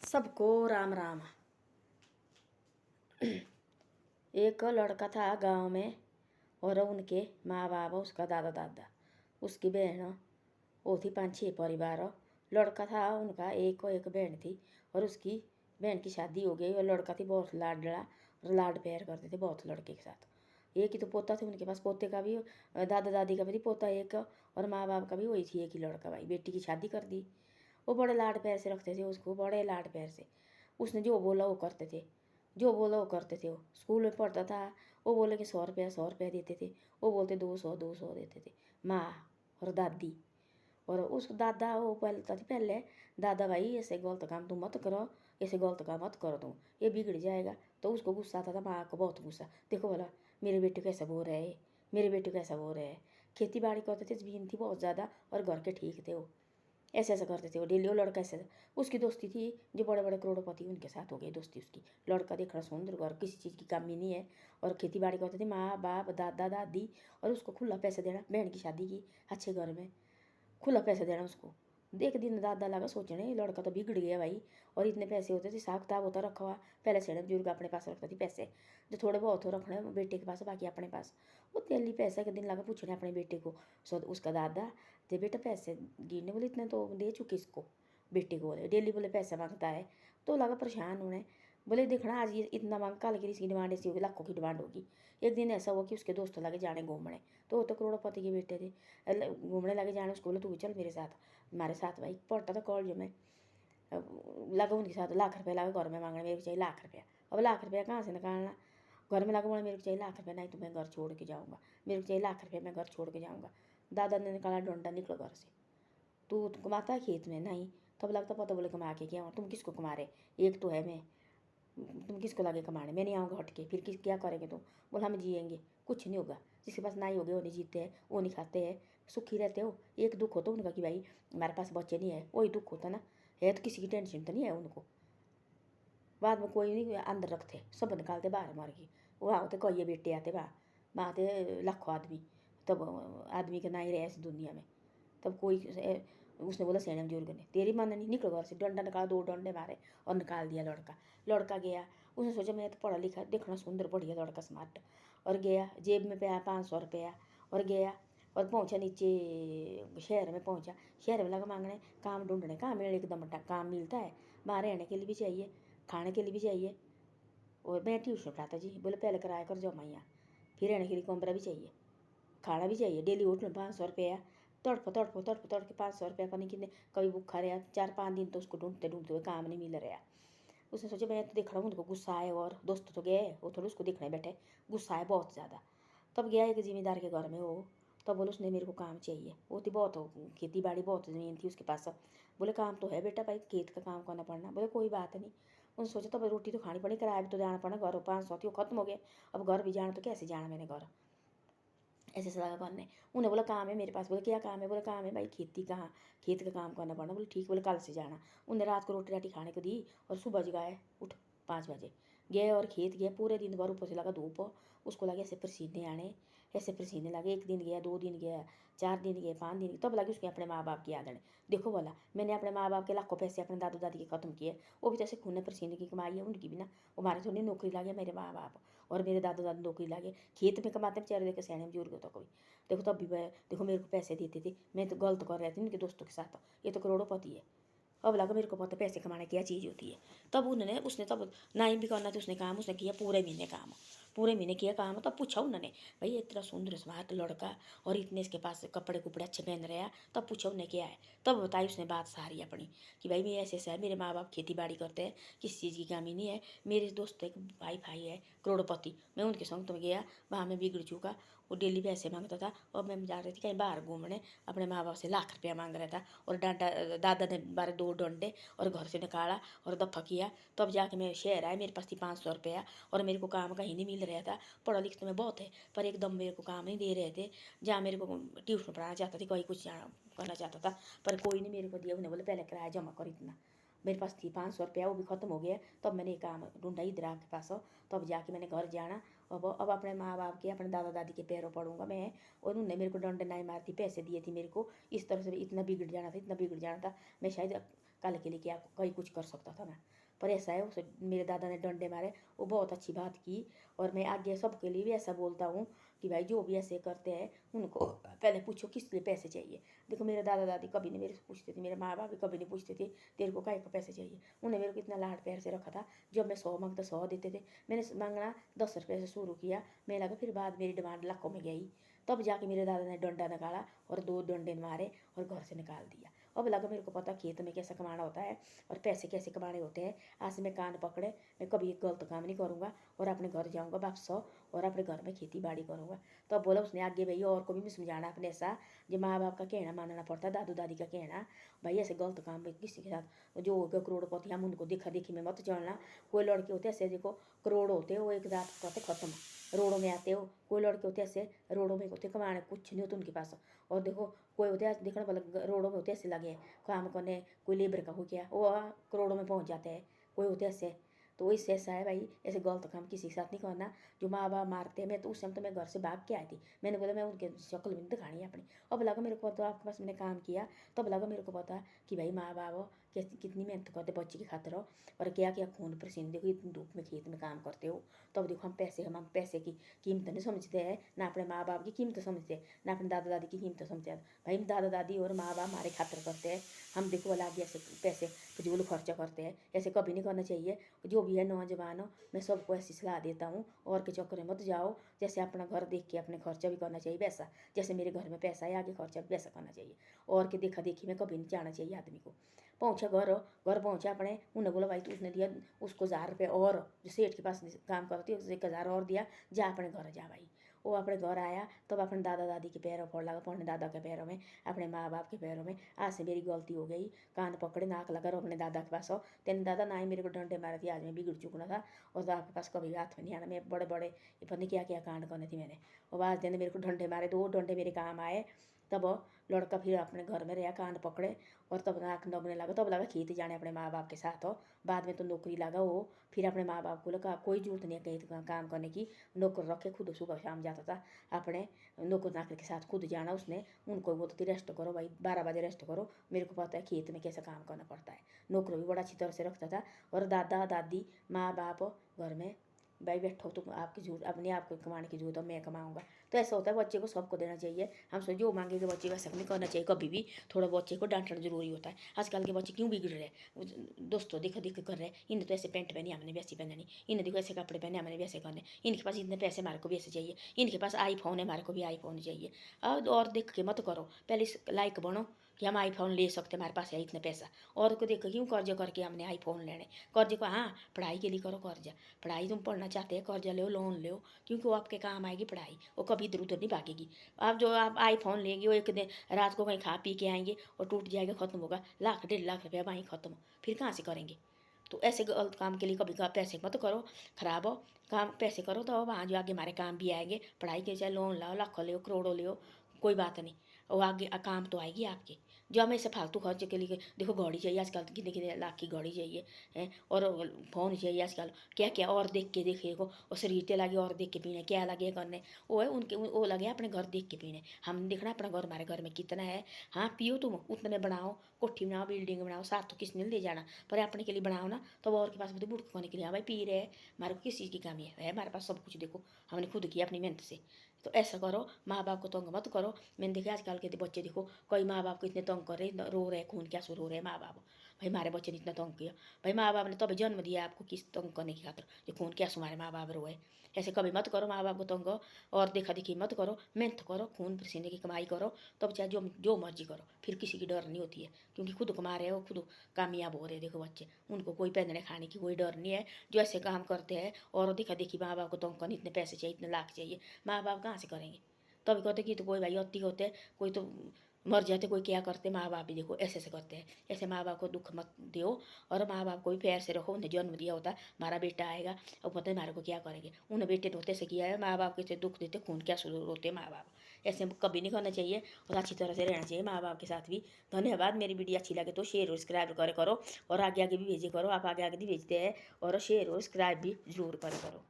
सबको राम राम। एक लड़का था गांव में और उनके माँ बाप, उसका दादा दादा, उसकी बहन, वो थी 5-6 परिवार। लड़का था उनका, एक बहन थी और उसकी बहन की शादी हो गई और लड़का थी बहुत लाडला और लाड प्यार करते थे बहुत लड़के के साथ। एक ही तो पोता थे उनके पास, पोते का भी दादा दादी का भी थी पोता एक, और माँ बाप का भी वही थी एक ही लड़का। भाई बेटी की शादी कर दी। वो बड़े लाड प्यार से रखते थे उसको, बड़े लाड प्यार से। उसने जो बोला वो करते थे, जो बोला वो करते थे। वो स्कूल में पढ़ता था, वो बोले कि 100 रुपया देते थे, वो बोलते 200 देते थे माँ और दादी। और उस दादा वो बोलता थी पहले, दादा भाई ऐसे गलत काम तुम मत करो, ऐसे गलत काम मत करो तुम, ये बिगड़ जाएगा। तो उसको गुस्सा आता था, माँ को बहुत गुस्सा। देखो बोला मेरे बेटे को ऐसा बोल रहे है, मेरे बेटे को ऐसा बोल रहे हैं। खेती बाड़ी करते थे, जमीन थी बहुत ज़्यादा और घर के ठीक थे। वो ऐसे ऐसा करते थे वो डेली। वो लड़का ऐसे, उसकी दोस्ती थी जो बड़े बड़े करोड़पति उनके साथ हो गई दोस्ती उसकी। लड़का देखना सुंदर, घर किसी चीज़ की कमी नहीं है और खेती बाड़ी करते थे माँ बाप दादा दादी। और उसको खुला पैसे देना, बहन की शादी की अच्छे घर में खुला पैसे देना उसको। देख दिन दादा लगा सोचने लड़का तो बिगड़ गया भाई। और इतने पैसे होते थे, हिसाब किताब होता रखा हुआ। पहले से बुजुर्ग अपने पास रखता थी पैसे, जो थोड़े बहुत हो रखने बेटे के पास, बाकी अपने पास। वो तेली पैसे के दिन लगा पूछने अपने बेटे को। सो उसका दादा दे बेटा पैसे गिरने, बोले इतने तो दे चुके इसको बेटे को। बोले डेली बोले पैसे मांगता है। तो लगा परेशान होने, बोले देखना आज ये इतना मांग, कल की इसकी डिमांड ऐसी होगी, लाखों की डिमांड होगी। एक दिन ऐसा हुआ कि उसके दोस्त लगे जाने घूमने, तो वो तो करोड़पति के बेटे थे, घूमने लगे जाने। उसको बोले तू भी चल मेरे साथ, हमारे साथ। भाई पढ़ता था कॉलेज में, लगा उनके साथ। लाख रुपया लगा घर में मांगने, मेरे को चाहिए लाख रुपया। अब लाख रुपया कहाँ से निकालना, घर में लगा बोला मेरे को चाहिए लाख रुपया, नहीं तो मैं घर छोड़ के जाऊँगा, मेरे को चाहिए लाख रुपया, मैं घर छोड़ के जाऊँगा। दादा ने निकाला डंडा, निकलो घर से, तू कमाता है खेत में? नहीं। तब लगता पता, बोले कमा के क्या, तुम किसको कमा रहे, एक तो है मैं, तुम किसको लगे कमाने, मैं नहीं आऊँगा हट के, फिर किस क्या करेंगे तुम? बोला हम जिएंगे, कुछ नहीं होगा, जिसके पास नहीं होगे वो नहीं जीते हैं, वो नहीं खाते हैं, सुखी रहते हो। एक दुख होता उनका कि भाई हमारे पास बच्चे नहीं है, वही दुख होता ना, है तो किसी की टेंशन तो नहीं है उनको। बाद में कोई नहीं अंदर रखते, सब निकालते बाहर मार के। वहाँ होते कोई बेटे आते वहाँ, वहाँ आते लाखों आदमी, तब आदमी का ना ही रहे इस दुनिया में। तब कोई उसने बोला सेना बुजुर्ग ने, तेरी मन नहीं, निकल घर से। डंडा निकाला, 2 डंडे मारे और निकाल दिया लड़का। लड़का गया, उसने सोचा मैं तो पढ़ा लिखा, देखना सुंदर बढ़िया लड़का स्मार्ट। और गया, जेब में पाया 500 रुपया और गया और पहुंचा नीचे, शहर में पहुंचा। शहर में लगा मांगने, काम ढूंढने, कहाँ मिले एकदम काम मिलता है, वहाँ रहने के लिए भी चाहिए, खाने के लिए भी चाहिए। और मैं ट्यूशन पढ़ाता जी, बोले पहले कराया कर जाओ मैया, फिर रहने के लिए कमरा भी चाहिए, खाना भी चाहिए। डेली उठ में 500 रुपया, तड़प के 500 रुपया का नहीं कितने। कभी भूखा रहा 4-5 दिन, तो उसको ढूंढते ढूंढते हुए काम नहीं मिल रहा। उसने सोचा मैं तो देख रहा हूँ, उनको गुस्सा आए और दोस्त तो गए, वो थोड़ी उसको देखने बैठे, गुस्सा आए बहुत ज़्यादा। तब गया एक जिम्मेदार के घर में वो, तब बोले उसने मेरे को काम चाहिए। वो थी बहुत, खेती बाड़ी बहुत ज़मीन थी उसके पास। बोले काम तो है बेटा भाई, खेत का काम करना पड़ना। बोले कोई बात नहीं। उन्होंने सोचा तब रोटी तो खानी पड़ी, किराया भी तो जाना पड़ना, घर 500 थी वो खत्म हो गया, अब घर भी जाना, तो कैसे जाना मैंने घर, ऐसे सलाह करने। उन्हें बोला काम है मेरे पास। बोले क्या काम है? बोले काम है भाई खेती, कहाँ खेत का काम करना पड़ना। बोले ठीक, बोले कल से जाना। उन्हें रात को रोटी राटी खाने को दी और सुबह जगाए, उठ 5 बजे गए और खेत गए। पूरे दिन भर ऊपर से लगा धूप, उसको लगे ऐसे पसीने आने, ऐसे पसीने लगे। 1 दिन गया, 2 दिन गया, 4 दिन गए, 5 दिन, तब लगे उसके अपने माँ बाप की याद आने। देखो बोला मैंने अपने माँ बाप के लाखों पैसे अपने दादू दादी के खत्म किए, वो भी तो ऐसे खून पसीने की कमाई है उनकी भी ना। हमारे थोड़ी नौकरी लगे, मेरे माँ बाप और मेरे दादा दादी नौकरी लगे, खेत में कमाते बेचारे, देखे सैने बुजुर्ग होता कोई। देखो तब भी देखो मेरे को पैसे देते थे, मैं तो गलत कर रही थी उनके दोस्तों के साथ, ये तो करोड़पति है। अब लगा मेरे को पता पैसे कमाने क्या चीज़ होती है। तब उन्होंने, उसने तब नहीं भी करना था उसने काम, उसने किया पूरे महीने काम, पूरे महीने किया काम। तब पूछा उन्होंने, भाई इतना सुंदर स्मार्ट लड़का और इतने इसके पास कपड़े कुपड़े अच्छे पहन रहे हैं, तब पूछा उन्हें क्या है। तब बताई उसने बात सारी अपनी कि भाई मैं ऐसे ऐसा है, मेरे माँ बाप खेती बाड़ी करते हैं, किसी चीज़ की कमी नहीं है, मेरे दोस्त एक भाई है करोड़पति, मैं उनके संग तो गया, वहाँ मैं बिगड़ चुका। वो डेली पैसे मांगता था और मैं जा रही थी कहीं बाहर घूमने, अपने माँ बाप से लाख रुपया मांग रहा था। और डांटा, दादा ने बारे 2 डंडे और घर से निकाला और दफा किया। तब जाके मैं शहर आया, मेरे पास थी 500 रुपया और मेरे को काम कहीं नहीं मिल रहा था। पढ़ा लिख तो मैं बहुत है, पर एकदम मेरे को काम नहीं दे रहे थे। जहाँ मेरे को ट्यूशन पढ़ाना चाहता थी, कोई कुछ करना चाहता था, पर कोई नहीं मेरे को दिया। उन्हें बोले पहले किराया जमा कर इतना। मेरे पास थी 500 रुपया, वो भी खत्म हो गया। तब मैंने ये काम ढूंढा इधर आपके पास, तब जाके मैंने घर जाना। अब अपने माँ बाप के, अपने दादा दादी के पैरों पड़ूंगा मैं। और उन्होंने मेरे को डंडे नहीं मारती, पैसे दिए थे मेरे को, इस तरह से इतना बिगड़ जाना था, इतना बिगड़ जाना था। मैं शायद कल के लिए क्या कहीं कुछ कर सकता था ना। पर ऐसा है, उसे मेरे दादा ने डंडे मारे, वो बहुत अच्छी बात की। और मैं आगे सबके लिए भी ऐसा बोलता हूँ कि भाई जो भी ऐसे करते हैं उनको पहले पूछो किस लिए पैसे चाहिए। देखो मेरे दादा दादी कभी नहीं मेरे से पूछते थे, मेरे माँ बाप भी कभी नहीं पूछते थे तेरे को काहे को पैसे चाहिए। उन्हें मेरे को इतना लाड प्यार से रखा था, जब मैं 100 मांगता 100 देते थे। मैंने मांगना 10 रुपये से शुरू किया, मैं लगा फिर बाद मेरी डिमांड लाखों में गई। तब जाके मेरे दादा ने डंडा निकाला और 2 डंडे मारे और घर से निकाल दिया। अब लगा मेरे को पता खेत में कैसे कमाना होता है और पैसे कैसे कमाने होते हैं। आज से मैं कान पकड़े, मैं कभी एक गलत काम नहीं करूँगा और अपने घर जाऊँगा वापस और अपने घर में खेती बाड़ी करूँगा। तो बोला उसने आगे भैया और को भी मैं समझाना अपने ऐसा, जो माँ बाप का कहना मानना पड़ता है, दादू दादी का कहना। भाई ऐसे गलत काम में किसी के साथ जो हो गया करोड़पति, हम उनको देखा देखी में मत चलना। कोई लड़के होते ऐसे देखो करोड़ होते हो एक रात कहते खत्म, रोडों में आते हो। कोई लड़के होते ऐसे रोडों में होते कमाने कुछ नहीं होता उनके पास। और देखो कोई होते देखना वाला रोडों में होते ऐसे लगे काम करने, कोई लेबर का हो गया वो करोड़ों में पहुंच जाते हैं। कोई होते ऐसे, तो इससे ऐसा है भाई ऐसे गलत काम किसी के साथ नहीं करना। जो माँ बाप मारते हैं, मैं तो उस समय तो मैं घर से भाग के आई थी, मैंने बोला मैं उनके शक्ल भी नहीं दिखानी है अपनी। अब लगा मेरे को तो आपके पास मैंने काम किया, तब लगा मेरे को पता कि भाई माँ बाप कितनी मेहनत करते बच्चे की खातिर हो और क्या क्या खून पसीने देखो इतनी धूप में खेत में काम करते हो। तब देखो हम पैसे की कीमत नहीं समझते हैं, ना अपने माँ बाप की कीमत समझते हैं, ना अपने दादा दादी की कीमत समझते हैं। भाई दादा दादी और माँ बाप हमारे खातिर करते हैं, हम देखो अलग ऐसे पैसे फिजूल खर्चा करते हैं, ऐसे कभी नहीं करना चाहिए। जो भी है नौजवान हो, मैं सबको ऐसी सलाह देता हूँ और के चक्कर में मत जाओ। जैसे अपना घर देख के अपने खर्चा भी करना चाहिए वैसा, जैसे मेरे घर में पैसा है आगे खर्चा भी वैसा करना चाहिए। और के देखा देखी में कभी नहीं जाना चाहिए आदमी को। पहुँचा घर पहुँचा अपने, उन्हें बोला भाई तू उसने दिया उसको 1000 रुपये और जो सेठ के पास काम करती है उसने 1000 और दिया, जा अपने घर जा भाई। वो अपने घर आया तब अपने दादा दादी के पैरों पड़ लगा, अपने दादा के पैरों में, अपने माँ बाप के पैरों में। आज से मेरी गलती हो गई, कान पकड़े नाक लगा और अपने दादा के पास आओ। तेने दादा ना ही मेरे को डंडे मारे थे, आज मैं बिगड़ चुका था और आपके पास कभी हाथ में नहीं आना। मैं बड़े बड़े पता नहीं क्या क्या कांड करने थी मैंने, और आज देने मेरे को डंडे मारे, 2 डंडे मेरे काम आए। तब लड़का फिर अपने घर में रहा, कान पकड़े और तब नाक दबने लगा। तब लगा खेती जाने अपने माँ बाप के साथ हो। बाद में तो नौकरी लगा वो, फिर अपने माँ बाप को लगा कोई जरूरत नहीं है कहीं काम करने की, नौकर रखे खुद सुबह शाम जाता था अपने नौकर नाकर के साथ खुद जाना उसने। उनको बोलती थी रेस्ट करो भाई, 12 बजे रेस्ट करो। मेरे को पता है खेत में कैसे काम करना पड़ता है। नौकर भी बड़ा अच्छी तरह से रखता था। और दादा दादी माँ बाप घर में, भाई बैठो तुम, आपकी जरूरत अपने आप को कमाने की जरूरत है, मैं कमाऊंगा। तो ऐसा होता है, बच्चे को सबको देना चाहिए। हम सोच जो मांगेंगे बच्चे वैसा नहीं करना चाहिए कभी भी। थोड़ा बच्चे को डांटना जरूरी होता है। आजकल के बच्चे क्यों बिगड़ रहे हैं, दोस्तों देखो देख कर रहे हैं, इन्हें तो ऐसे पैंट पहनी हमने भी ऐसी पहननी, इन्हें देखो ऐसे कपड़े पहने हमने भी ऐसे करने, इनके पास इतने पैसे हमारे को भी ऐसे चाहिए, इनके पास आईफोन है हमारे को भी आईफोन चाहिए। और देख के मत करो, पहले लाइक बनो कि हम आईफोन ले सकते, हमारे पास है इतना पैसा। और को देख क्यों कर्जा करके हमने आईफोन लेने, कर्जे को हाँ पढ़ाई के लिए करो कर्जा, पढ़ाई तुम पढ़ना चाहते हैं कर्जा लो लोन लो, क्योंकि वो आपके काम आएगी पढ़ाई, वो कभी इधर उधर नहीं भागेगी। आप जो आप आईफोन लेंगे वो एक दिन रात को कहीं खा पी के आएंगे और टूट जाएगा, खत्म होगा, लाख 1.5 लाख रुपया वहीं खत्म, फिर कहाँ से करेंगे। तो ऐसे गलत काम के लिए कभी पैसे मत करो, खराब हो काम। पैसे करो तो वहाँ जो आगे हमारे काम भी आएंगे, पढ़ाई के चाहे लोन लाओ, लाखों लो करोड़ों लो, कोई बात नहीं, वो आगे काम तो आएगी आपके। जो हमें ऐसे फालतू खर्च के लिए देखो घड़ी चाहिए आजकल, कितने कितने लाख की घड़ी चाहिए है, और फ़ोन चाहिए आजकल, क्या क्या और देख के देखे को और शरीर लगे और देख के पीने क्या लगे करने, वो है उनके वो लगे अपने घर देख के पीने। हम देखना अपना घर हमारे घर में कितना है। हाँ पियो तुम उतने में बनाओ, कोठी बनाओ बिल्डिंग बनाओ, साथ तो किसने ले जाना, पर अपने के लिए बनाओ ना। तो और के पास भी तो बुढ़ खाने के लिए हाँ भाई पी रहे हैं, हमारे को किस चीज़ की कमी है हमारे पास सब कुछ देखो हमने खुद किया अपनी मेहनत से। तो ऐसा करो, माँ बाप को तंग मत करो। मैंने देखा आजकल के बच्चे देखो, कोई माँ बाप को इतने तंग कर रहे, रो रहे खून क्या सो रो रहे माँ बाप। भाई हमारे बच्चे ने इतना तंग किया, भाई माँ बाप ने तो अभी जन्म दिया आपको किस तंग करने की खातर, जो खून क्या सो हमारे माँ बाप रोए। ऐसे कभी मत करो माँ बाप को तंग, और देखा देखी मत करो, मेहनत करो, खून पसीने की कमाई करो, तब चाहे जो जो मर्जी करो, फिर किसी की डर नहीं होती है, क्योंकि खुद कमा रहे हो, खुद कामयाब हो रहे। देखो बच्चे उनको कोई पहनने खाने की कोई डर नहीं है, जो ऐसे काम करते हैं और देखा देखी माँ बाप को तंग करने, इतने पैसे चाहिए इतने लाख चाहिए, माँ बाप कहाँ से करेंगे। तभी कहते कि तो कोई भाई अति होते, कोई तो मर जाते, कोई क्या करते, माँ बाप भी देखो ऐसे ऐसे करते हैं। ऐसे माँ बाप को दुख मत दो, और माँ बाप को भी प्यार से रखो। उन्हें जन्म दिया होता है, हमारा बेटा आएगा और पता है हमारे को क्या करेंगे, उन्हें बेटे ने होते से किया है, माँ बाप के दुख देते, खून क्या शुरू होते माँ बाप। ऐसे कभी नहीं करना चाहिए और अच्छी तरह से रहना चाहिए माँ बाप के साथ भी। धन्यवाद। मेरी वीडियो अच्छी लगे तो शेयर और सब्सक्राइब करे करो, और आगे आगे भी भेजे करो, आप आगे आगे भी भेजते हैं, और शेयर और सब्सक्राइब भी जरूर करे करो।